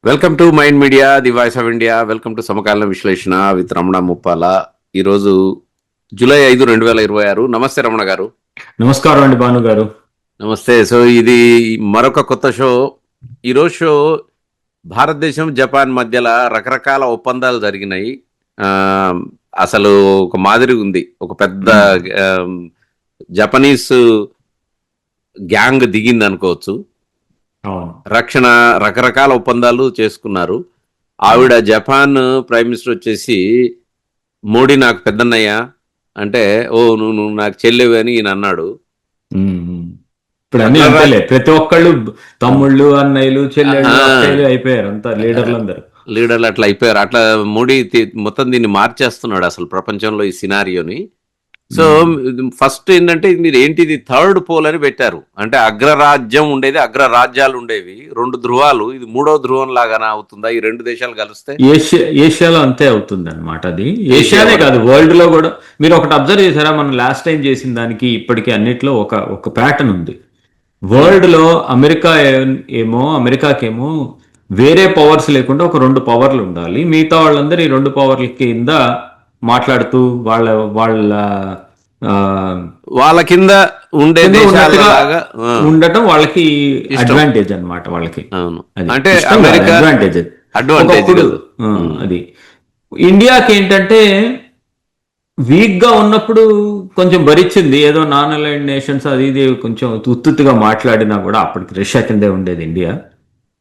Welcome to mind media, the voice of India. Welcome to సమకాలీన విశ్లేషణ with Ramana Muppala. ఈరోజు July 5, 2026. నమస్తే రమణ గారు. నమస్కారం అండి భాను గారు. నమస్తే. సో ఇది మరొక కొత్త షో. ఈరోజు షో భారతదేశం జపాన్ మధ్యలో రకరకాల ఒప్పందాలు జరిగినాయి. అసలు ఒక మాదిరి ఉంది. ఒక పెద్ద జపనీస్ గ్యాంగ్ దిగింది అనుకోవచ్చు. రక్షణ రకరకాల ఒప్పందాలు చేసుకున్నారు. ఆవిడ జపాన్ ప్రైమ్ మినిస్టర్ వచ్చేసి మోడీ నాకు పెద్దన్నయ్య అంటే, ఓ నువ్వు నాకు చెల్లెవి అని ఈయన అన్నాడు. ఇప్పుడు అన్ని అంతేలే, ప్రతి ఒక్కళ్ళు తమ్ముళ్ళు అన్నయ్యలు చెల్లెళ్ళు అయిపోయారు, అంతా లీడర్లు అట్లా అయిపోయారు. అట్లా మోడీ మొత్తం దీన్ని మార్చేస్తున్నాడు అసలు ప్రపంచంలో ఈ సినారియోని. సో ఫస్ట్ ఏంటంటే మీరు ఏంటిది థర్డ్ పోల్ అని పెట్టారు. అంటే అగ్రరాజ్యం ఉండేది, అగ్రరాజ్యాలు ఉండేవి, రెండు ధృవాలు. ఇది మూడో ధృవం లాగానే అవుతుందా ఈ రెండు దేశాలు కలిస్తే? ఏషియాలో అంతే అవుతుంది అనమాట. అది ఏషియానే కాదు, వరల్డ్ లో కూడా. మీరు ఒకటి అబ్జర్వ్ చేశారా, మనం లాస్ట్ టైం చేసిన దానికి ఇప్పటికీ అన్నిట్లో ఒక ప్యాటర్న్ ఉంది. వరల్డ్ లో అమెరికాకేమో వేరే పవర్స్ లేకుండా ఒక రెండు పవర్లు ఉండాలి. మిగతా వాళ్ళందరూ ఈ రెండు పవర్ల కింద మాట్లాడుతూ వాళ్ళ కింద ఉండే ఉండటం వాళ్ళకి అడ్వాంటేజ్ అనమాట. వాళ్ళకి అంటే అడ్వాంటేజ్. అది ఇండియాకి ఏంటంటే వీక్ గా ఉన్నప్పుడు కొంచెం భరించింది, ఏదో నాన్ అలైన్డ్ నేషన్స్ అది ఇది కొంచెం ఉత్తుగా మాట్లాడినా కూడా. అప్పటికి రష్యా కిందే ఉండేది ఇండియా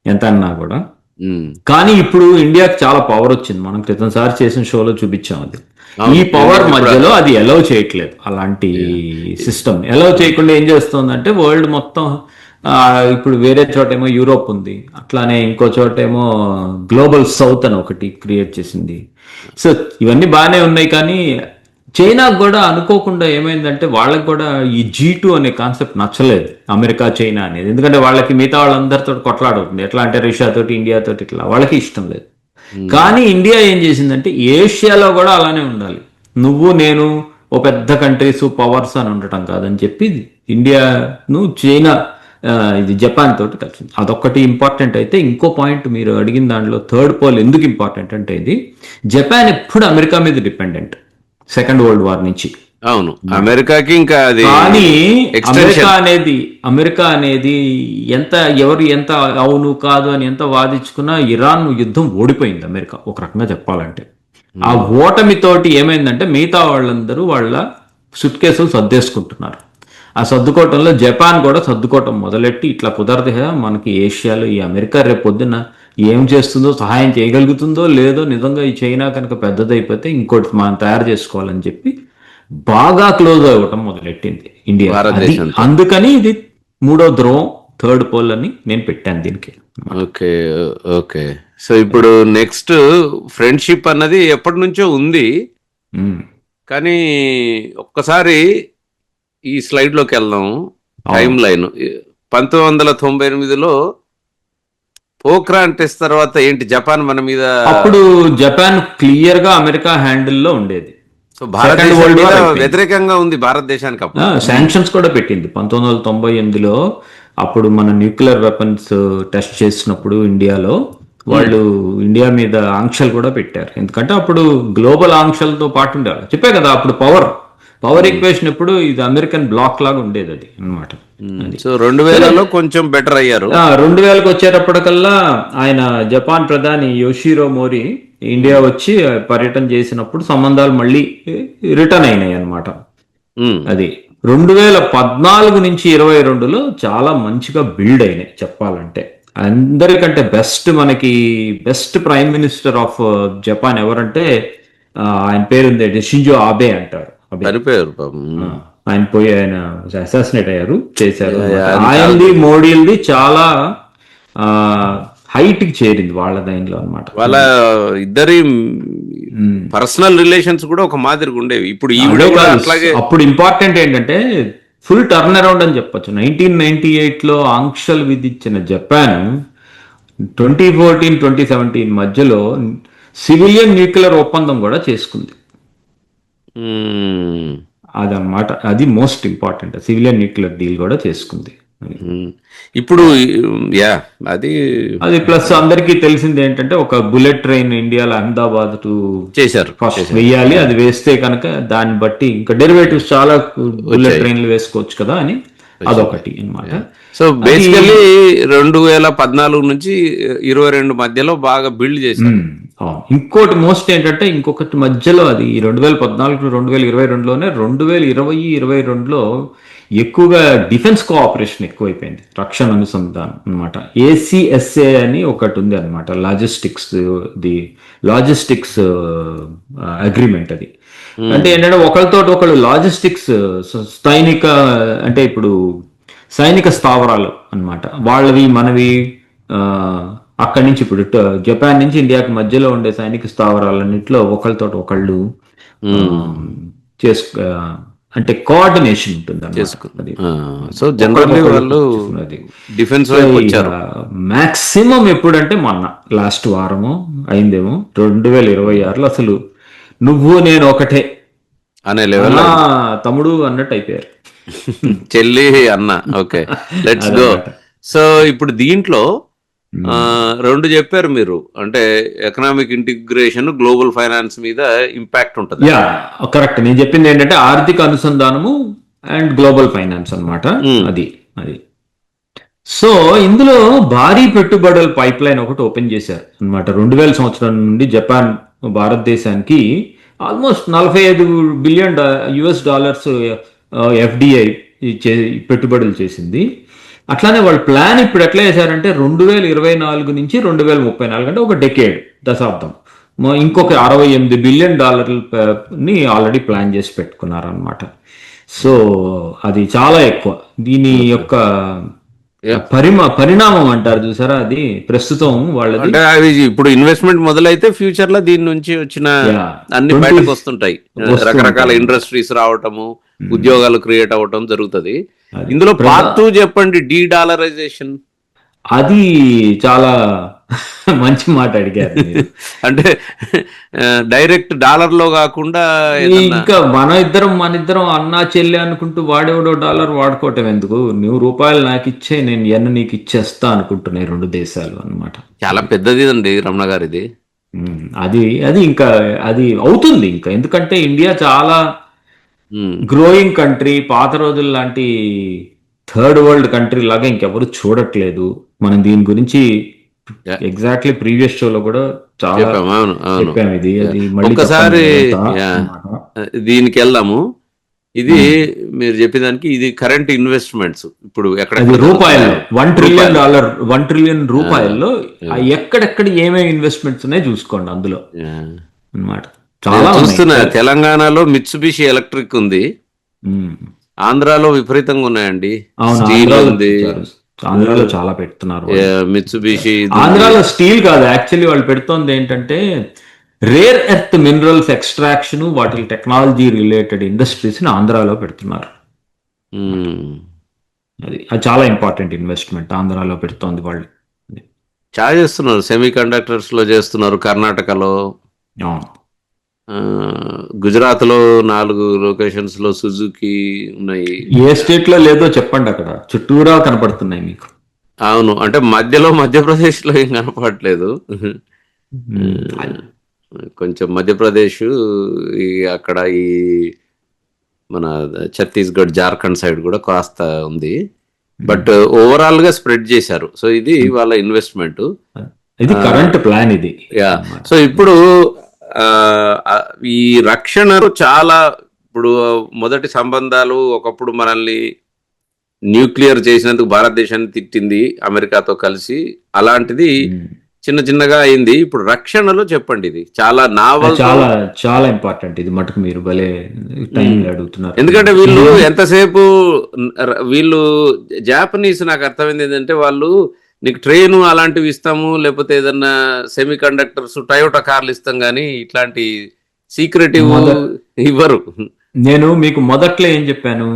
ఎంత అన్నా కూడా. కానీ ఇప్పుడు ఇండియాకి చాలా పవర్ వచ్చింది. మనం క్రితంసారి చేసిన షోలో చూపించాం. అది ఈ పవర్ మధ్యలో అది అలౌ చేయట్లేదు. అలాంటి సిస్టమ్ అలౌ చేయకుండా ఏం చేస్తుందంటే, వరల్డ్ మొత్తం ఇప్పుడు వేరే చోటేమో యూరోప్ ఉంది, అట్లానే ఇంకో చోటేమో గ్లోబల్ సౌత్ అని ఒకటి క్రియేట్ చేసింది. సో ఇవన్నీ బాగానే ఉన్నాయి. కానీ చైనాకు కూడా అనుకోకుండా ఏమైందంటే, వాళ్ళకి కూడా ఈ G2 అనే కాన్సెప్ట్ నచ్చలేదు, అమెరికా చైనా అనేది. ఎందుకంటే వాళ్ళకి మిగతా వాళ్ళందరితో కొట్లాడుతుంది. ఎట్లా అంటే రష్యా తోటి, ఇండియా తోటి, ఇట్లా వాళ్ళకి ఇష్టం లేదు. కానీ ఇండియా ఏం చేసిందంటే, ఏషియాలో కూడా అలానే ఉండాలి, నువ్వు నేను ఓ పెద్ద కంట్రీస్ పవర్స్ అని ఉండటం కాదని చెప్పి ఇండియాను చైనా ఇది జపాన్ తోటి కలిసింది. అదొక్కటి ఇంపార్టెంట్. అయితే ఇంకో పాయింట్ మీరు అడిగిన దాంట్లో థర్డ్ పోల్ ఎందుకు ఇంపార్టెంట్ అంటే, ఇది జపాన్ ఎప్పుడు అమెరికా మీద డిపెండెంట్ సెకండ్ వరల్డ్ వార్ నుంచి. అవును, అమెరికాకి ఇంకా అది. కానీ అమెరికా అనేది ఎవరు ఎంత అవును కాదు అని ఎంత వాదించుకున్నా ఇరాన్ యుద్ధం ఓడిపోయింది అమెరికా, ఒక రకంగా చెప్పాలంటే. ఆ ఓటమితోటి ఏమైందంటే, మిగతా వాళ్ళందరూ వాళ్ళ సుట్ కేసులు సర్దేసుకుంటున్నారు. ఆ సర్దుకోవటంలో జపాన్ కూడా సర్దుకోవటం మొదలెట్టి, ఇట్లా కుదరదు కదా మనకి ఏషియాలో, ఈ అమెరికా రేపు పొద్దున్న ఏం చేస్తుందో, సహాయం చేయగలుగుతుందో లేదో, నిజంగా ఈ చైనా కనుక పెద్దదైపోతే ఇంకోటి మనం తయారు చేసుకోవాలని చెప్పి బాగా క్లోజ్ అవ్వటం మొదలెట్టింది ఇండియా. అందుకని ఇది మూడో ధ్రువం, థర్డ్ పోల్ అని నేను పెట్టాను దీనికి. Okay okay. సో ఇప్పుడు నెక్స్ట్ ఫ్రెండ్షిప్ అన్నది ఎప్పటి నుంచో ఉంది. కానీ ఒక్కసారి ఈ స్లైడ్ లోకి వెళ్దాం. టైం లైన్ 1998లో పోఖ్రాన్ టెస్ట్ తర్వాత ఏంటి జపాన్ మన మీద, అప్పుడు జపాన్ క్లియర్ గా అమెరికా హ్యాండిల్లో ఉండేది. సో భారతదేశం వ్యతిరేకంగా ఉంది భారతదేశానికి. అప్పుడు శాంక్షన్స్ కూడా పెట్టింది 1998లో. అప్పుడు మన న్యూక్లియర్ వెపన్స్ టెస్ట్ చేసినప్పుడు ఇండియాలో వాళ్ళు ఇండియా మీద ఆంక్షలు కూడా పెట్టారు. ఎందుకంటే అప్పుడు గ్లోబల్ ఆంక్షలతో పాటు ఉండాలి. చెప్పే కదా, అప్పుడు పవర్ ఈక్వేషన్ ఎప్పుడు ఇది అమెరికన్ బ్లాక్ లాగా ఉండేది అది అనమాట. సో 2000లో కొంచెం బెటర్ అయ్యారు. 2000కి వచ్చేటప్పటికల్లా ఆయన జపాన్ ప్రధాని యోషిరో మోరి ఇండియా వచ్చి పర్యటన చేసినప్పుడు సంబంధాలు మళ్ళీ రిటర్న్ అయినాయి అనమాట. అది 2014 నుంచి 2022లో చాలా మంచిగా బిల్డ్ అయినాయి చెప్పాలంటే. అందరికంటే మనకి best prime minister of Japan ఎవరంటే, ఆయన పేరు ఉంది షింజో ఆబే అంటారు. ఆయన ఆయన అసాసినేట్ చేశారు. ఆయనది మోడీది చాలా హైట్ కి చేరింది వాళ్ళ దానిలో అనమాట. వాళ్ళ ఇద్దరి పర్సనల్ రిలేషన్స్ కూడా ఒక మాదిరిగా ఉండేవి. ఇప్పుడు అప్పుడు ఇంపార్టెంట్ ఏంటంటే, ఫుల్ టర్న్ అరౌండ్ అని చెప్పొచ్చు. 1998లో ఆంక్షలు విధించిన జపాన్ 2014-2017 మధ్యలో సివిలియన్ న్యూక్లియర్ ఒప్పందం కూడా చేసుకుంది. అదనమాట, అది most important. Civilian nuclear deal కూడా చేసుకుంది. ఇప్పుడు యా అది అది ప్లస్ అందరికీ తెలిసింది ఏంటంటే ఒక బుల్లెట్ ట్రైన్ ఇండియాలో అహ్మదాబాద్ టు చేశారు. ఫస్ట్ వెయ్యాలి, అది వేస్తే కనుక దాన్ని బట్టి ఇంకా డెరివేటివ్స్ చాలా బుల్లెట్ ట్రైన్లు వేసుకోవచ్చు కదా అని అదొకటి అన్నమాట. సో బేసికల్లీ 2014 నుంచి 22 మధ్యలో బాగా బిల్డ్ చేశారు. ఇంకోటి మోస్ట్ ఏంటంటే ఇంకొకటి మధ్యలో అది 2014 2022లోనే 2020-22లో ఎక్కువగా డిఫెన్స్ కోఆపరేషన్ ఎక్కువైపోయింది, రక్షణ అనుసంధానం అనమాట. ACSA అని ఒకటి ఉంది అనమాట, లాజిస్టిక్స్ అగ్రిమెంట్. అది అంటే ఏంటంటే ఒకరితో ఒకళ్ళు లాజిస్టిక్స్ సైనిక అంటే ఇప్పుడు సైనిక స్థావరాలు అన్నమాట, వాళ్ళవి మనవి అక్కడి నుంచి ఇప్పుడు జపాన్ నుంచి ఇండియాకి మధ్యలో ఉండే సైనిక స్థావరాలన్నింటిలో ఒకళ్ళతో ఒకళ్ళు అంటే కోఆర్డినేషన్ ఉంటుంది. సో జనరల్లీ వాళ్ళు డిఫెన్స్ వైపు వచ్చారు. మాక్సిమం ఎప్పుడంటే మొన్న లాస్ట్ వారము అయిందేమో 2026లో అసలు నువ్వు నేను ఒకటే అనే లెవెల్ తమ్ముడు అన్నట్టు అయిపోయారు, చెల్లి అన్న. Okay, let's go. సో ఇప్పుడు దీంట్లో రెండు చెప్పారు మీరు, అంటే ఎకనామిక్ ఇంటిగ్రేషన్, గ్లోబల్ ఫైనాన్స్ మీద ఇంపాక్ట్ ఉంటుంది. కరెక్ట్. నేను చెప్పింది ఏంటంటే ఆర్థిక అనుసంధానము అండ్ గ్లోబల్ ఫైనాన్స్ అన్నమాట. అది సో ఇందులో భారీ పెట్టుబడుల పైప్ లైన్ ఒకటి ఓపెన్ చేశారు అనమాట. 2000 సంవత్సరం నుండి జపాన్ భారతదేశానికి ఆల్మోస్ట్ $45 బిలియన్ FDI పెట్టుబడులు చేసింది. అట్లానే వాళ్ళ ప్లాన్ ఇప్పుడు ఎట్లా చేశారంటే 2024 నుంచి 2034 అంటే ఒక డెకేడ్, దశాబ్దం, ఇంకొక $68 బిలియన్ ని ఆల్రెడీ ప్లాన్ చేసి పెట్టుకున్నారు అనమాట. సో అది చాలా ఎక్కువ. దీని యొక్క పరిణామం అంటారు చూసారా, అది ప్రస్తుతం వాళ్ళది. అంటే అవి ఇప్పుడు ఇన్వెస్ట్మెంట్ మొదలైతే ఫ్యూచర్ లో దీని నుంచి వచ్చిన అన్ని బయటకు వస్తుంటాయి, రకరకాల ఇండస్ట్రీస్ రావటము, ఉద్యోగాలు క్రియేట్ అవ్వటం జరుగుతుంది. ఇందులో పార్ట్ 2 చెప్పండి, డీడాలరైజేషన్. అది చాలా మంచి మాట అడిగారు. అంటే డైరెక్ట్ డాలర్ లో కాకుండా ఇంకా మన ఇద్దరం అన్నా చెల్లి అనుకుంటూ వాడేవాడో డాలర్ వాడుకోవటం ఎందుకు, ₹100 నాకు ఇచ్చే నేను ఎన్న నీకు ఇచ్చేస్తా అనుకుంటున్నాయి రెండు దేశాలు అన్నమాట. చాలా పెద్దది అండి రమణ గారు ఇది. అది ఇంకా అది అవుతుంది ఇంకా, ఎందుకంటే ఇండియా చాలా గ్రోయింగ్ కంట్రీ, పాత రోజుల లాంటి థర్డ్ వరల్డ్ కంట్రీ లాగా ఇంకెవరు చూడట్లేదు. మనం దీని గురించి ఎగ్జాక్ట్లీ ప్రీవియస్ షోలో కూడా చాలా చెప్పాము. ఇది అది ఒక్కసారి దీనికి వెళ్దాము. ఇది మీరు చెప్పేదానికి ఇది కరెంట్ ఇన్వెస్ట్మెంట్స్ ఇప్పుడు ఎక్కడ రూపాయల్లో $1 ట్రిలియన్ రూపాయల్లో ఎక్కడెక్కడ ఏమేమి ఇన్వెస్ట్మెంట్స్ ఉన్నాయో చూసుకోండి అందులో అన్నమాట. చాలా చూస్తున్నా. తెలంగాణలో మిత్సుబిషి ఎలక్ట్రిక్ ఉంది, ఆంధ్రాలో విపరీతంగా ఉన్నాయండి. స్టీల్ ఉంది, ఆంధ్రాలో చాలా పెడుతున్నారు. మిత్సుబిషి ఆంధ్రాలో స్టీల్ కాదు, యాక్చువల్లీ వాళ్ళు పెడుతోంది ఏంటంటే రేర్ ఎర్త్ మినరల్స్ ఎక్స్ట్రాక్షన్, వాటి టెక్నాలజీ రిలేటెడ్ ఇండస్ట్రీస్ ని ఆంధ్రాలో పెడుతున్నారు. అది చాలా ఇంపార్టెంట్ ఇన్వెస్ట్మెంట్ ఆంధ్రాలో పెడుతోంది. వాళ్ళు చాలా చేస్తున్నారు, సెమీ కండక్టర్స్ లో చేస్తున్నారు. కర్ణాటకలో, గుజరాత్ లో 4 లొకేషన్స్ లో సుజుకి ఉన్నాయి. ఏ స్టేట్ లో లేదో చెప్పండి, అక్కడ చుట్టూరా కనపడుతున్నాయి మీకు. అవును, అంటే మధ్యలో మధ్యప్రదేశ్ లో ఏం కనపడట్లేదు. కొంచెం మధ్యప్రదేశ్, అక్కడ ఈ మన ఛత్తీస్గఢ్, జార్ఖండ్ సైడ్ కూడా కాస్త ఉంది. బట్ ఓవరాల్ గా స్ప్రెడ్ చేశారు. సో ఇది వాళ్ళ ఇన్వెస్ట్మెంట్, ఇది కరెంట్ ప్లాన్ ఇది. సో ఇప్పుడు ఈ రక్షణలో చాలా, ఇప్పుడు మొదటి సంబంధాలు ఒకప్పుడు మనల్ని న్యూక్లియర్ చేసినందుకు భారతదేశాన్ని తిట్టింది అమెరికాతో కలిసి, అలాంటిది చిన్న చిన్నగా అయింది. ఇప్పుడు రక్షణలో చెప్పండి, ఇది చాలా నావల్, చాలా చాలా ఇంపార్టెంట్. ఇది మటుకు మీరు భలే టైం అడుగుతున్నారు. ఎందుకంటే వీళ్ళు ఎంతసేపు జాపనీస్, నాకు అర్థమైంది ఏంటంటే వాళ్ళు నీకు ట్రైన్ అలాంటివి ఇస్తాము, లేకపోతే ఏదన్నా సెమీ కండక్టర్స్, టయోటా కార్లు ఇస్తాం, కానీ ఇట్లాంటి సీక్రెటివ్ ఇవ్వరు. నేను మీకు మొదట్లో ఏం చెప్పాను,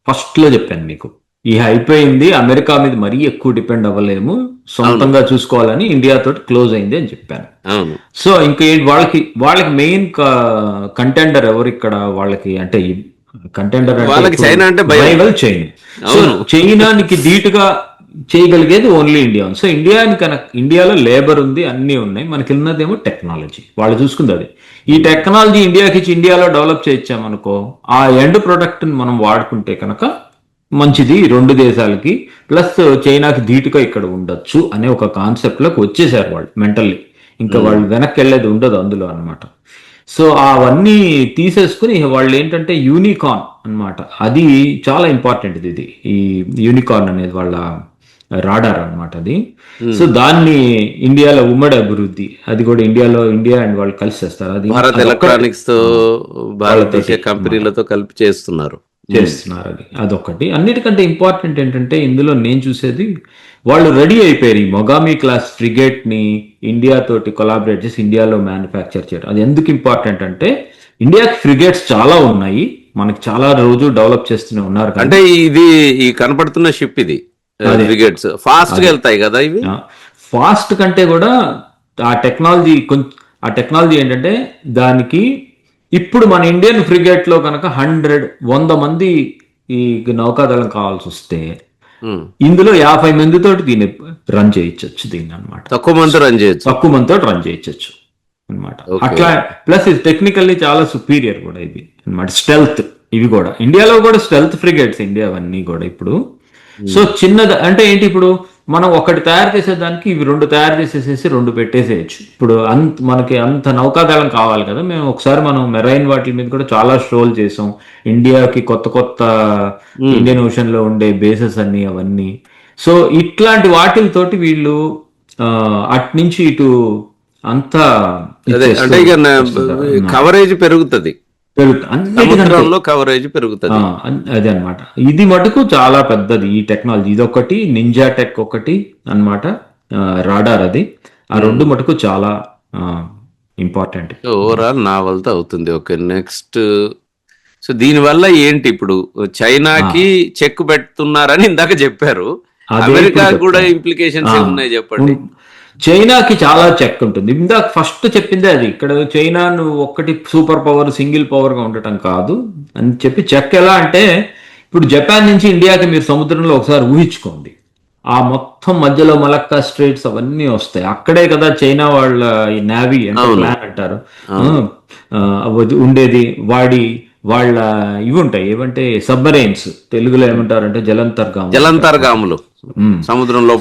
ఫస్ట్ లో చెప్పాను మీకు, ఈ అయిపోయింది, అమెరికా మీద మరీ ఎక్కువ డిపెండ్ అవ్వలేము, సొంతంగా చూసుకోవాలని ఇండియా తోటి క్లోజ్ అయింది అని చెప్పాను. సో ఇంకా వాళ్ళకి మెయిన్ కంటెండర్ ఎవరు ఇక్కడ వాళ్ళకి అంటే కంటెండర్ వాళ్ళకి చైనా అంటే భయం. Rival China. సో చైనానికి ధీటుగా చేయగలిగేది ఓన్లీ ఇండియా. సో ఇండియాలో లేబర్ ఉంది, అన్ని ఉన్నాయి. మనకి ఉన్నదేమో టెక్నాలజీ, వాళ్ళు చూసుకుంది అది. ఈ టెక్నాలజీ ఇండియాకి ఇచ్చి ఇండియాలో డెవలప్ చేయించామనుకో, ఆ ఎండ్ ప్రొడక్ట్ మనం వాడుకుంటే కనుక మంచిది రెండు దేశాలకి, ప్లస్ చైనాకి ధీటుగా ఇక్కడ ఉండొచ్చు అనే ఒక కాన్సెప్ట్ లోకి వచ్చేసారు వాళ్ళు మెంటల్లీ. ఇంకా వాళ్ళు వెనక్కి వెళ్ళేది ఉండదు అందులో అన్నమాట. సో అవన్నీ తీసేసుకుని వాళ్ళు ఏంటంటే యూనికార్న్ అన్నమాట, అది చాలా ఇంపార్టెంట్ ఇది. ఈ యూనికార్న్ అనేది వాళ్ళ రాడార్ అన్నమాట అది. సో దాన్ని ఇండియాలో ఉమ్మడి అభివృద్ధి, అది కూడా ఇండియా అండ్ వాళ్ళు కలిసి చేస్తారు. అది భారత్ ఎలక్ట్రానిక్స్ తో భారతదేశ కంపెనీలతో కలిపి చేస్తున్నారు. అది అదొకటి. అన్నిటికంటే ఇంపార్టెంట్ ఏంటంటే ఇందులో నేను చూసేది, వాళ్ళు రెడీ అయిపోయారు ఈ మొగామి క్లాస్ ఫ్రిగేట్ ని ఇండియా తోటి కొలాబరేట్ చేసి ఇండియాలో మ్యానుఫ్యాక్చర్ చేయడం. అది ఎందుకు ఇంపార్టెంట్ అంటే ఇండియాకి ఫ్రిగేట్స్ చాలా ఉన్నాయి, మనకి చాలా రోజు డెవలప్ చేస్తూనే ఉన్నారు. అంటే ఇది ఈ కనపడుతున్న షిప్ ఇది ఫ్రిగేట్స్ ఫాస్ట్ గా వెళ్తాయి కదా ఇవి. ఫాస్ట్ కంటే కూడా ఆ టెక్నాలజీ ఏంటంటే దానికి ఇప్పుడు మన ఇండియన్ ఫ్రిగేట్ లో కనుక 100 మంది ఈ నౌకాదళం కావాల్సి వస్తే ఇందులో 50 మందితోటి దీన్ని రన్ చేయించవచ్చు దీన్ని అనమాట. తక్కువ మందితో రన్ చేయించవచ్చు అనమాట. అట్లా ప్లస్ ఇది టెక్నికల్లీ చాలా సుపీరియర్ కూడా ఇది అనమాట. స్టెల్త్, ఇవి కూడా ఇండియాలో కూడా స్టెల్త్ ఫ్రిగేట్స్ ఇండియా అవన్నీ కూడా ఇప్పుడు. సో చిన్నది అంటే ఏంటి, ఇప్పుడు మనం ఒకటి తయారు చేసేదానికి ఇవి 2 తయారు చేసేసేసి 2 పెట్టేసేయచ్చు. ఇప్పుడు మనకి అంత నౌకాదళం కావాలి కదా. మనం మెరైన్ వాటి మీద కూడా చాలా షోలు చేసాం. ఇండియాకి కొత్త ఇండియన్ ఓషన్ లో ఉండే బేసెస్ అన్ని అవన్నీ. సో ఇట్లాంటి వాటితోటి వీళ్ళు అట్నుంచి ఇటు అంతా అంటే కవరేజ్ పెరుగుతుంది, కవరేజ్ పెరుగుతుంది. అదే అనమాట. ఇది మటుకు చాలా పెద్దది ఈ టెక్నాలజీ. ఇది ఒకటి, నింజా టెక్ ఒకటి అన్నమాట, రాడార్ అది. ఆ 2 మటుకు చాలా ఇంపార్టెంట్. ఓవరాల్ నావల్తో అవుతుంది. Okay, next. సో దీని వల్ల ఏంటి, ఇప్పుడు చైనాకి చెక్ పెడుతున్నారని ఇందాక చెప్పారు, అమెరికా కూడా ఇంప్లికేషన్స్ ఉన్నాయి చెప్పండి. చైనాకి చాలా చెక్ ఉంటుంది. ఇందాక ఫస్ట్ చెప్పిందే అది. ఇక్కడ చైనా ఒక్కటి సూపర్ పవర్, సింగిల్ పవర్ గా ఉండటం కాదు అని చెప్పి చెక్ ఎలా అంటే, ఇప్పుడు జపాన్ నుంచి ఇండియాకి మీరు సముద్రంలో ఒకసారి ఊహించుకోండి, ఆ మొత్తం మధ్యలో మలక్కా స్ట్రైట్స్ అవన్నీ వస్తాయి. అక్కడే కదా చైనా వాళ్ళ ఈ నేవీ అంటే ప్లాన్ అంటారు ఉండేది. వాళ్ళ ఇవి ఉంటాయి, ఏమంటే సబ్మరైన్స్, తెలుగులో ఏమంటారంటే జలంతర్గాములు సముద్రంలో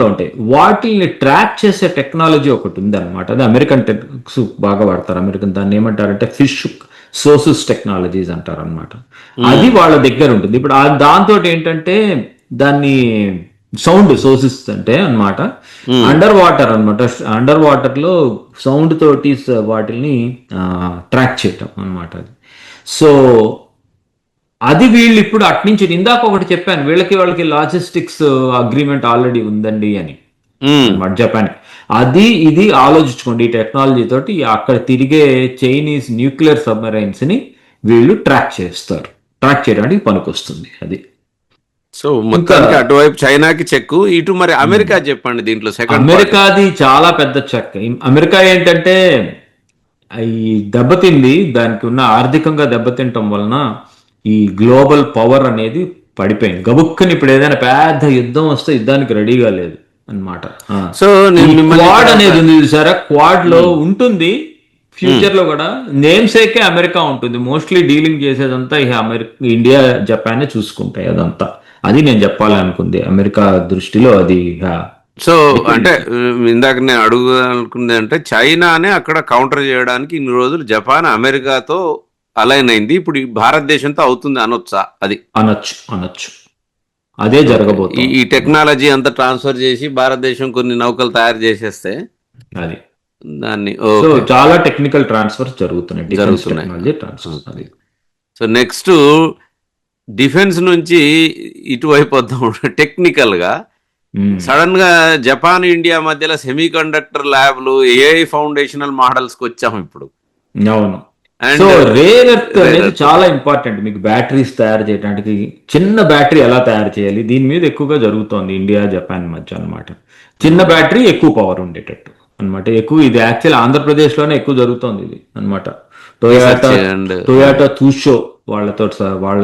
ఉంటాయి. వాటిని ట్రాక్ చేసే టెక్నాలజీ ఒకటి ఉంది అనమాట. అది అమెరికన్ టెక్స్ బాగా వాడతారు. దాన్ని ఏమంటారంటే ఫిష్ సోర్సెస్ టెక్నాలజీస్ అంటారు అనమాట. అది వాళ్ళ దగ్గర ఉంటుంది. ఇప్పుడు దాంతో ఏంటంటే దాన్ని సౌండ్ సోర్సెస్ అంటే అనమాట, అండర్ వాటర్ లో సౌండ్ తోటి వాటిని ట్రాక్ చేయటం అనమాట. సో అది వీళ్ళు ఇప్పుడు అట్నుంచి, ఇందాక ఒకటి చెప్పాను, వాళ్ళకి లాజిస్టిక్స్ అగ్రిమెంట్ ఆల్రెడీ ఉందండి అని జపాన్. ఇది ఆలోచించుకోండి. ఈ టెక్నాలజీ తోటి అక్కడ తిరిగే చైనీస్ న్యూక్లియర్ సబ్మరైన్స్ ని వీళ్ళు ట్రాక్ చేయడానికి పనికొస్తుంది అది. సో మొత్తానికి అటువైపు చైనాకి చెక్, ఇటు మరి అమెరికా చెప్పండి దీంట్లో. అమెరికాది చాలా పెద్ద చెక్. అమెరికా ఏంటంటే ఈ దెబ్బతింది, దానికి ఉన్న ఆర్థికంగా దెబ్బతింటం వలన ఈ గ్లోబల్ పవర్ అనేది పడిపోయింది గబుక్కని. ఇప్పుడు ఏదైనా పెద్ద యుద్ధం వస్తే యుద్ధానికి రెడీగా లేదు అన్నమాట. సో క్వాడ్ అనేది ఉంది చూసారా, క్వాడ్ లో ఉంటుంది ఫ్యూచర్ లో కూడా. నేమ్ సేకే అమెరికా ఉంటుంది, మోస్ట్లీ డీలింగ్ చేసేదంతా ఇండియా జపాన్ చూసుకుంటాయి అదంతా. అది నేను చెప్పాలనుకుంది అమెరికా దృష్టిలో అది. సో అంటే ఇందాక నేను అడుగుదనుకుంది అంటే, చైనానే అక్కడ కౌంటర్ చేయడానికి ఇన్ని రోజులు జపాన్ అమెరికాతో అలైన్ అయింది, ఇప్పుడు భారతదేశంతో అవుతుంది అనొచ్చా? అది అనొచ్చు అదే జరగబోతుంది. ఈ టెక్నాలజీ అంతా ట్రాన్స్ఫర్ చేసి భారతదేశం కొన్ని నౌకలు తయారు చేసేస్తే అది దాన్ని చాలా టెక్నికల్ ట్రాన్స్ఫర్స్ జరుగుతున్నాయి. సో నెక్స్ట్ డిఫెన్స్ నుంచి ఇటువైపు వద్దాం. టెక్నికల్ గా సడన్ గా జపాన్ ఇండియా మధ్యలో సెమీ కండక్టర్ ల్యాబ్లు, ఏఐ ఫౌండేషనల్ మోడల్స్ కి వచ్చాము ఇప్పుడు. అవును. సో రేర్ ఎర్త్ అనేది చాలా ఇంపార్టెంట్ మీకు బ్యాటరీస్ తయారు చేయడానికి. చిన్న బ్యాటరీ ఎలా తయారు చేయాలి, దీని మీద ఎక్కువగా జరుగుతోంది ఇండియా జపాన్ మధ్య అనమాట. చిన్న బ్యాటరీ ఎక్కువ పవర్ ఉండేటట్టు అనమాట. ఇది యాక్చువల్ ఆంధ్రప్రదేశ్ లోనే ఎక్కువ జరుగుతోంది ఇది అనమాట. టొయోటా తూషో వాళ్ళతో వాళ్ళ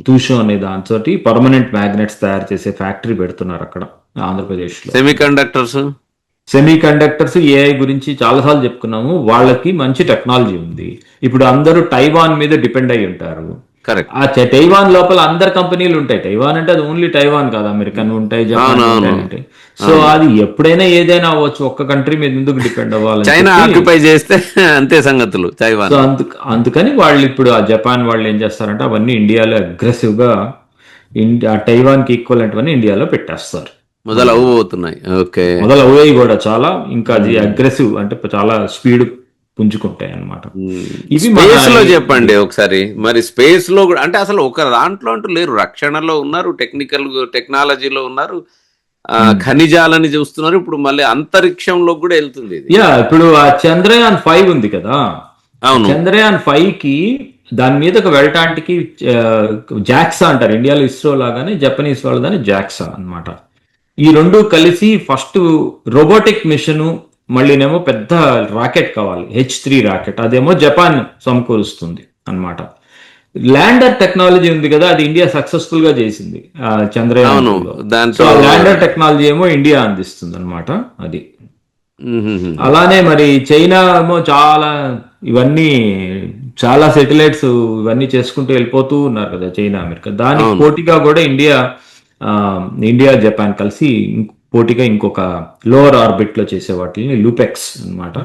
తూషం అనే దాంతో పర్మనెంట్ మ్యాగ్నెట్స్ తయారు చేసే ఫ్యాక్టరీ పెడుతున్నారు అక్కడ ఆంధ్రప్రదేశ్ లో. Semi conductors, semi conductors, AI గురించి చాలాసార్లు చెప్పుకున్నాము. వాళ్ళకి మంచి టెక్నాలజీ ఉంది. ఇప్పుడు అందరూ టైవాన్ మీద డిపెండ్ అయి ఉంటారు. కరెక్ట్. ఆ టైవాన్ లోపల అందరు కంపెనీలు ఉంటాయి. టైవాన్ అంటే అది ఓన్లీ టైవాన్ కాదు, అమెరికన్ ఉంటాయి, జపాన్ ఉంటాయి. సో అది ఎప్పుడైనా ఏదైనా అవ్వచ్చు. ఒక్క కంట్రీ మీద ఎందుకు డిపెండ్ అవ్వాలి? చైనా ఆక్యుపై చేస్తే అంతే సంగతులు తైవాన్. సో అందుకని వాళ్ళు ఇప్పుడు ఆ జపాన్ వాళ్ళు ఏం చేస్తారంటే అవన్నీ ఇండియాలో అగ్రెసివ్ గా టైవాన్ కి ఈక్వలెంట్ అని ఇండియాలో పెట్టేస్తారు. మొదలు అవ్వబోతున్నాయి. ఓకే, మొదలు అయ్యాయి కూడా చాలా. ఇంకా అది అగ్రెసివ్ అంటే చాలా స్పీడ్ పుంజుకుంటాయి అన్నమాట. ఇవి స్పేస్ లో చెప్పండి ఒకసారి. మరి స్పేస్ లో కూడా అంటే అసలు ఒక దాంట్లో అంటూ లేరు. రక్షణలో ఉన్నారు, టెక్నాలజీలో ఉన్నారు, ఖనిజాలని చూస్తున్నారు. ఇప్పుడు మళ్ళీ అంతరిక్షంలో కూడా వెళ్తుంది ఇది. ఇప్పుడు ఆ చంద్రయాన్ 5 ఉంది కదా. అవును, చంద్రయాన్ 5 కి దాని మీదకి వెళ్ళటానికి జాక్సా అంటారు. ఇండియాలో ఇస్రో లాగానే జపనీస్ వాళ్ళదని జాక్సా అన్నమాట. ఈ రెండు కలిసి ఫస్ట్ రోబోటిక్ మిషన్, మళ్ళీనేమో పెద్ద రాకెట్ కావాలి, H3 రాకెట్. అదేమో జపాన్ సమకూరుస్తుంది అన్నమాట. ల్యాండర్ టెక్నాలజీ ఉంది కదా, అది ఇండియా సక్సెస్ఫుల్ గా చేసింది చంద్రయాన్. సో ల్యాండర్ టెక్నాలజీ ఏమో ఇండియా అందిస్తుంది అన్నమాట. అది అలానే మరి చైనా ఏమో ఇవన్నీ చాలా సెటిలైట్స్ ఇవన్నీ చేసుకుంటూ వెళ్ళిపోతూ ఉన్నారు కదా చైనా, అమెరికా. దానికి పోటీగా కూడా ఇండియా జపాన్ కలిసి పోటీగా ఇంకొక లోవర్ ఆర్బిట్ లో చేసే వాటిని లూపెక్స్ అన్నమాట,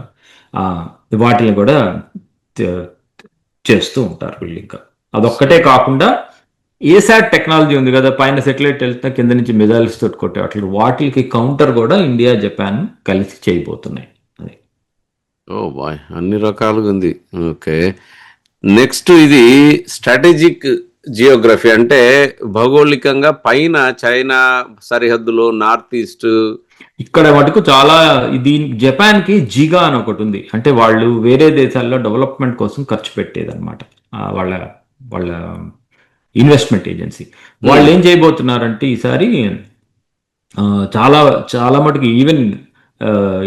వాటిని కూడా చేస్తూ ఉంటారు వీళ్ళు. ఇంకా అదొక్కటే కాకుండా ఏసాట్ టెక్నాలజీ ఉంది కదా, పైన సెటిలైట్ వెళ్తే కింద నుంచి మిజైల్స్ తోటి కొట్టే వాటికి కౌంటర్ కూడా ఇండియా జపాన్ కలిసి చేయబోతున్నాయి. అది ఓ బాయ్, అన్ని రకాలుగా ఉంది. ఓకే, నెక్స్ట్ ఇది స్ట్రాటజిక్ జియోగ్రఫీ అంటే భౌగోళికంగా పైన చైనా సరిహద్దులో నార్త్ ఈస్ట్ ఇక్కడ మటుకు చాలా. జపాన్ కి జిగా అని ఒకటి ఉంది, అంటే వాళ్ళు వేరే దేశాల్లో డెవలప్మెంట్ కోసం ఖర్చు పెట్టేది అనమాట. వాళ్ళ వాళ్ళ ఇన్వెస్ట్మెంట్ ఏజెన్సీ. వాళ్ళు ఏం చేయబోతున్నారంటే ఈసారి చాలా చాలా మటుకు ఈవెన్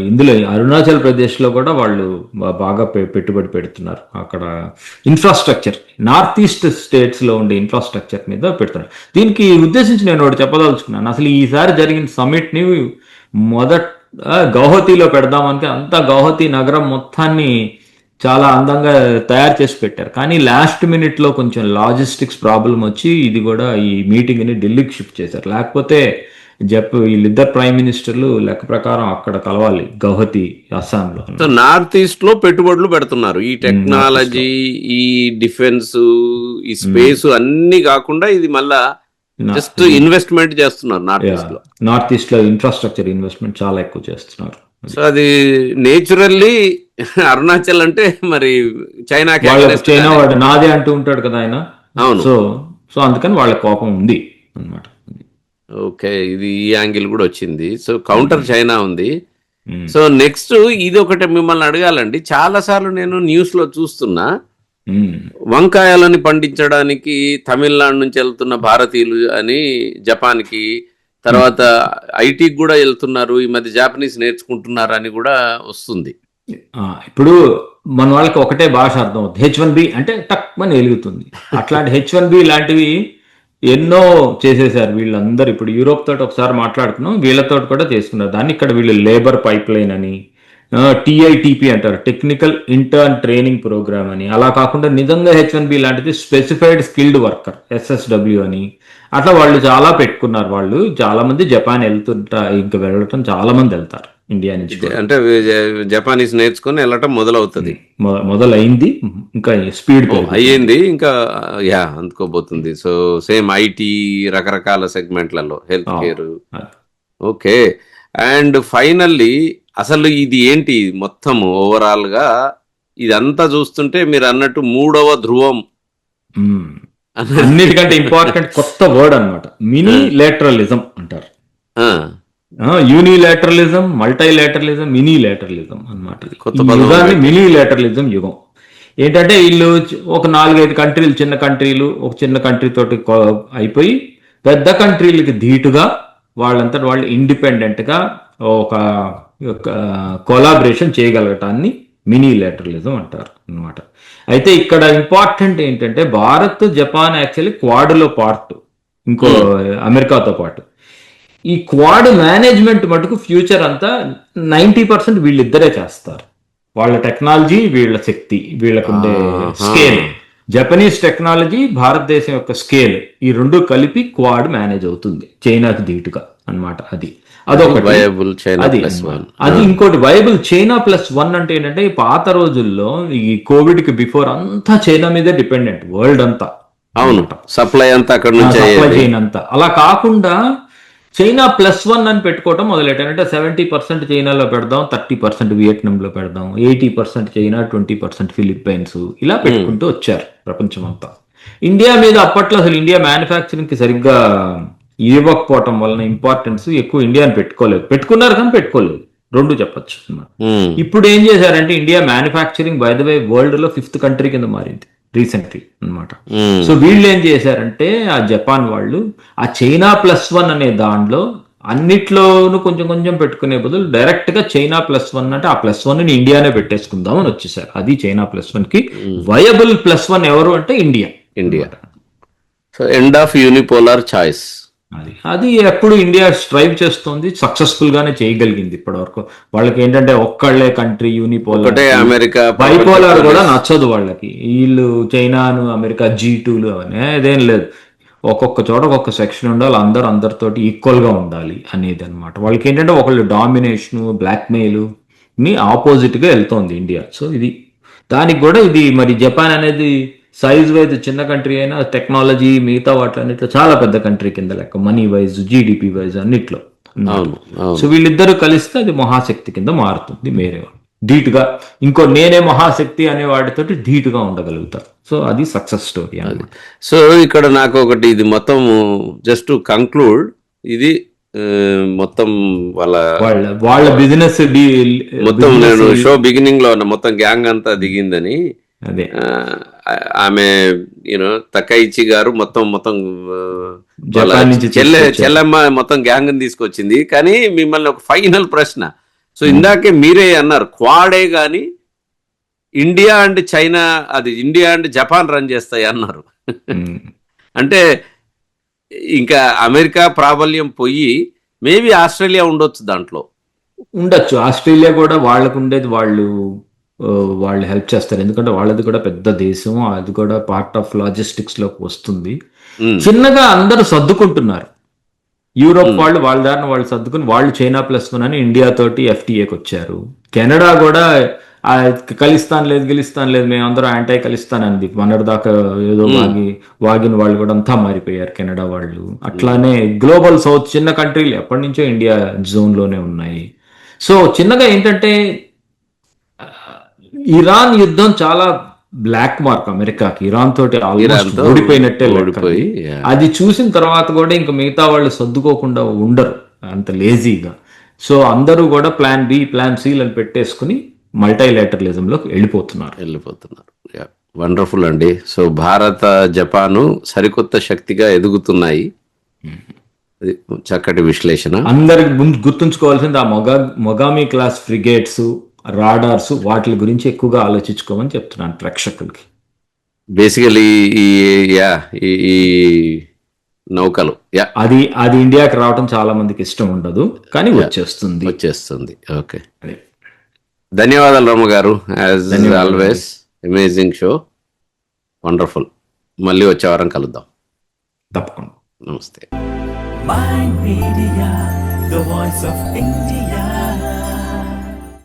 ఇందులో అరుణాచల్ ప్రదేశ్లో కూడా వాళ్ళు బాగా పెట్టుబడి పెడుతున్నారు. అక్కడ ఇన్ఫ్రాస్ట్రక్చర్, నార్త్ ఈస్ట్ స్టేట్స్లో ఉండే ఇన్ఫ్రాస్ట్రక్చర్ మీద పెడుతున్నారు. దీనికి ఉద్దేశించి నేను ఒకటి చెప్పదలుచుకున్నాను. అసలు ఈసారి జరిగిన సమ్మిట్ని గౌహతిలో పెడదామంటే అంతా గౌహతి నగరం మొత్తాన్ని చాలా అందంగా తయారు చేసి పెట్టారు. కానీ లాస్ట్ మినిట్లో కొంచెం లాజిస్టిక్స్ ప్రాబ్లం వచ్చి ఇది కూడా ఈ మీటింగ్ని ఢిల్లీకి షిఫ్ట్ చేశారు. లేకపోతే వీళ్ళిద్దరు ప్రైమ్ మినిస్టర్లు లెక్క ప్రకారం అక్కడ కలవాలి, గౌహతి, అస్సాంలో. నార్త్ ఈస్ట్ లో పెట్టుబడులు పెడుతున్నారు. ఈ టెక్నాలజీ, ఈ డిఫెన్స్, ఈ స్పేస్ అన్ని కాకుండా ఇది మళ్ళా జస్ట్ ఇన్వెస్ట్మెంట్ చేస్తున్నారు నార్త్ ఈస్ట్ లో ఇన్ఫ్రాస్ట్రక్చర్ ఇన్వెస్ట్మెంట్ చాలా ఎక్కువ చేస్తున్నారు. సో అది నేచురల్లీ అరుణాచల్ అంటే మరి చైనా వాడు నాదే అంటూ ఉంటాడు కదా ఆయన. అవును. సో అందుకని వాళ్ళ కోపం ఉంది అన్నమాట. ఓకే, ఇది ఈ యాంగిల్ కూడా వచ్చింది. సో కౌంటర్ చైనా ఉంది. సో నెక్స్ట్ ఇది ఒకటి మిమ్మల్ని అడగాలండి. చాలా సార్లు నేను న్యూస్ లో చూస్తున్నా, వంకాయలని పండించడానికి తమిళనాడు నుంచి వెళ్తున్న భారతీయులు అని జపాన్ కి, తర్వాత ఐటీకి కూడా వెళ్తున్నారు, ఈ మధ్య జాపనీస్ నేర్చుకుంటున్నారు అని కూడా వస్తుంది. ఇప్పుడు మన వాళ్ళకి ఒకటే భాష అర్థం అవుతుంది. H1B అంటే టక్ అని వెలుగుతుంది. అట్లాంటి H1B లాంటివి ఎన్నో చేసేసారు వీళ్ళందరూ. ఇప్పుడు యూరోప్ తోటి ఒకసారి మాట్లాడుకున్నాం, వీళ్ళతో కూడా చేసుకున్నారు దాన్ని. ఇక్కడ వీళ్ళు లేబర్ పైప్ లైన్ అని, TITP అంటారు, టెక్నికల్ ఇంటర్న్ ట్రైనింగ్ ప్రోగ్రామ్ అని. అలా కాకుండా నిజంగా H1B లాంటిది స్పెసిఫైడ్ స్కిల్డ్ వర్కర్, SSW అని. అట్లా వాళ్ళు చాలా పెట్టుకున్నారు. వాళ్ళు చాలా మంది జపాన్ ఇంకా వెళ్ళటం చాలా మంది వెళ్తారు ఇండియా నుంచి. అంటే జపానీస్ నేర్చుకుని వెళ్ళటం మొదలైంది, ఇంకా స్పీడ్ అయ్యింది, ఇంకా అందుకోబోతుంది. సో సేమ్ ఐటీ, రకరకాల సెగ్మెంట్లలో, health care. Okay, and finally అసలు ఇది ఏంటి మొత్తం ఓవరాల్ గా ఇదంతా చూస్తుంటే మీరు అన్నట్టు మూడవ ధ్రువం అన్నిటికంటే ఇంపార్టెంట్ కొత్త వర్డ్ అన్నమాట, మినీలేటరలిజం అంటారు. యూనిలేటరలిజం, మల్టీలేటరలిజం, మినీలేటరలిజం అన్నమాట. యుగాన్ని మినీలేటరలిజం యుగం. ఏంటంటే వీళ్ళు ఒక 4-5 కంట్రీలు, చిన్న కంట్రీలు, ఒక చిన్న కంట్రీ తోటి అయిపోయి పెద్ద కంట్రీలకి ధీటుగా వాళ్ళంతా వాళ్ళు ఇండిపెండెంట్ గా ఒక కొలాబరేషన్ చేయగలగటాన్ని మినీ లేటరలిజం అంటారు అన్నమాట. అయితే ఇక్కడ ఇంపార్టెంట్ ఏంటంటే భారత్ జపాన్ యాక్చువల్లీ క్వాడ్లో పార్ట్, ఇంకో అమెరికాతో పాటు. ఈ క్వాడ్ మేనేజ్మెంట్ మటుకు ఫ్యూచర్ అంతా 90% వీళ్ళిద్దరే చేస్తారు. వాళ్ళ టెక్నాలజీ, వీళ్ళ శక్తి, వీళ్ళకుండే స్కేల్, జపనీస్ టెక్నాలజీ, భారతదేశం యొక్క స్కేల్, ఈ రెండు కలిపి క్వాడ్ మేనేజ్ అవుతుంది చైనాకి ధీటుగా అన్నమాట. అదొకటి వయబుల్ చైనా అది ప్లస్ వన్. అది ఇంకోటి వైబుల్ చైనా +1 అంటే ఏంటంటే ఈ పాత రోజుల్లో ఈ కోవిడ్ కి బిఫోర్ అంతా చైనా మీదే డిపెండెంట్ వరల్డ్ అంతా. అవును, సప్లై అంతా అక్కడ నుంచి సప్లై చైన్ అంతా. అలా కాకుండా చైనా +1 అని పెట్టుకోవటం మొదలెట్టారు. అంటే 70% చైనాలో పెడదాం, 30% వియట్నాంలో పెడదాం, 80% చైనా, 20% ఫిలిప్పైన్స్, ఇలా పెట్టుకుంటూ వచ్చారు ప్రపంచం అంతా. ఇండియా మీద అప్పట్లో అసలు ఇండియా మ్యానుఫ్యాక్చరింగ్ కి సరిగ్గా ఇవ్వకపోవటం వలన ఇంపార్టెన్స్ ఎక్కువ ఇండియాని పెట్టుకున్నారు కానీ పెట్టుకోలేదు, రెండు చెప్పచ్చు. ఇప్పుడు ఏం చేశారంటే India manufacturing by the way world లో 5th కంట్రీ కింద మారింది రీసెంట్లీ అన్నమాట. సో వీళ్ళు ఏం చేశారంటే ఆ జపాన్ వాళ్ళు ఆ చైనా +1 అనే దాంట్లో అన్నిట్లోనూ కొంచెం కొంచెం పెట్టుకునే బదులు డైరెక్ట్ గా చైనా +1 అంటే ఆ +1 ని ఇండియానే పెట్టేసుకుందాం అని వచ్చేసారు. అది చైనా +1 కి వయబుల్ +1 ఎవరు అంటే India. So end of unipolar choice. అది ఎప్పుడు ఇండియా స్ట్రైవ్ చేస్తుంది, సక్సెస్ఫుల్ గానే చేయగలిగింది ఇప్పటి వరకు. వాళ్ళకి ఏంటంటే ఒక్కళ్లే కంట్రీ యూనిపోలార్, అమెరికా బైపోలార్ కూడా నచ్చదు వాళ్ళకి. వీళ్ళు చైనాను అమెరికా G2లు అవన్నీ అదేం లేదు. ఒక్కొక్క చోట ఒక్కొక్క సెక్షన్ ఉండాలి, అందరితోటి ఈక్వల్ గా ఉండాలి అనేది అనమాట. వాళ్ళకి ఏంటంటే ఒకళ్ళు డామినేషన్, బ్లాక్మెయిల్ ని ఆపోజిట్ గా వెళ్తోంది ఇండియా. సో దానికి కూడా ఇది మరి జపాన్ అనేది సైజ్ వైజ్ చిన్న కంట్రీ అయినా టెక్నాలజీ మిగతా వాటిలో చాలా పెద్ద కంట్రీ కింద లెక్క, మనీ వైజ్, జీడిపి వైజ్ అన్నిట్లో. సో వీళ్ళిద్దరూ కలిస్తే అది మహాశక్తి కింద మారుతుంది. మేరే ధీటుగా ఇంకో నేనే మహాశక్తి అనే వాటితోటి ధీటుగా ఉండగలుగుతారు. సో అది సక్సెస్ స్టోరీ అన్నమాట. సో ఇక్కడ నాకు ఒకటి, ఇది మొత్తం జస్ట్ కంక్లూడ్, ఇది మొత్తం వాళ్ళ బిజినెస్ మొత్తం నేను షో బిగినింగ్ లో మొత్తం గ్యాంగ్ అంతా దిగిందని. అదే ఆమె తకైచి గారు మొత్తం చెల్లెమ్మ మొత్తం గ్యాంగ్ తీసుకొచ్చింది. కానీ మిమ్మల్ని ఒక ఫైనల్ ప్రశ్న. సో ఇందాకే మీరే అన్నారు క్వాడే గాని ఇండియా అండ్ చైనా, అది ఇండియా అండ్ జపాన్ రన్ చేస్తాయి అన్నారు. అంటే ఇంకా అమెరికా ప్రాబల్యం పోయి మేబీ ఆస్ట్రేలియా ఉండొచ్చు, దాంట్లో ఉండొచ్చు. ఆస్ట్రేలియా కూడా వాళ్ళకు ఉండేది, వాళ్ళు హెల్ప్ చేస్తారు. ఎందుకంటే వాళ్ళది కూడా పెద్ద దేశం, అది కూడా పార్ట్ ఆఫ్ లాజిస్టిక్స్ లోకి వస్తుంది. చిన్నగా అందరూ సర్దుకుంటున్నారు. యూరోప్ వాళ్ళు వాళ్ళ దారిని వాళ్ళు సర్దుకుని వాళ్ళు చైనా +1 అని ఇండియా తోటి FTAకి వచ్చారు. కెనడా కూడా ఖలిస్తాన్ లేదు, గెలిస్తాన్ లేదు, మేము అందరూ యాంటీ ఖలిస్తాన్ అంది మొన్నటి దాకా. ఏదో వాగిన వాళ్ళు కూడా అంతా మారిపోయారు కెనడా వాళ్ళు. అట్లానే గ్లోబల్ సౌత్ చిన్న కంట్రీలు ఎప్పటి నుంచో ఇండియా జోన్ లోనే ఉన్నాయి. సో చిన్నగా ఏంటంటే ఇరాన్ యుద్ధం చాలా బ్లాక్ మార్క్ అమెరికాకి. ఇరాన్ తోటి ఆల్మోస్ట్ ఓడిపోయినట్టే. అది చూసిన తర్వాత కూడా ఇంకా మిగతా వాళ్ళు సర్దుకోకుండా ఉండరు అంత లేజీగా. సో అందరూ కూడా ప్లాన్ B, ప్లాన్ C అని పెట్టేసుకుని మల్టీలేటరలిజంలోకి వెళ్ళిపోతున్నారు. వండర్ఫుల్ అండి. సో భారత జపాను సరికొత్త శక్తిగా ఎదుగుతున్నాయి. అది చక్కటి విశ్లేషణ. అందరికి గుర్తుంచుకోవాల్సింది ఆ మొగామి క్లాస్ ఫ్రిగేట్స్, రాడార్స్, వాటి గురించి ఎక్కువగా ఆలోచించుకోమని చెప్తున్నాను ప్రేక్షకులకి. బేసికలీ ఈ నౌకలు అది ఇండియాకి రావడం చాలా మందికి ఇష్టం ఉండదు, కానీ వచ్చేస్తుంది. ఓకే, ధన్యవాదాలు రాము గారు. As always amazing show, wonderful. మళ్ళీ వచ్చే వారం కలుద్దాం తప్పకుండా. నమస్తే. Mind Media, the voice of India.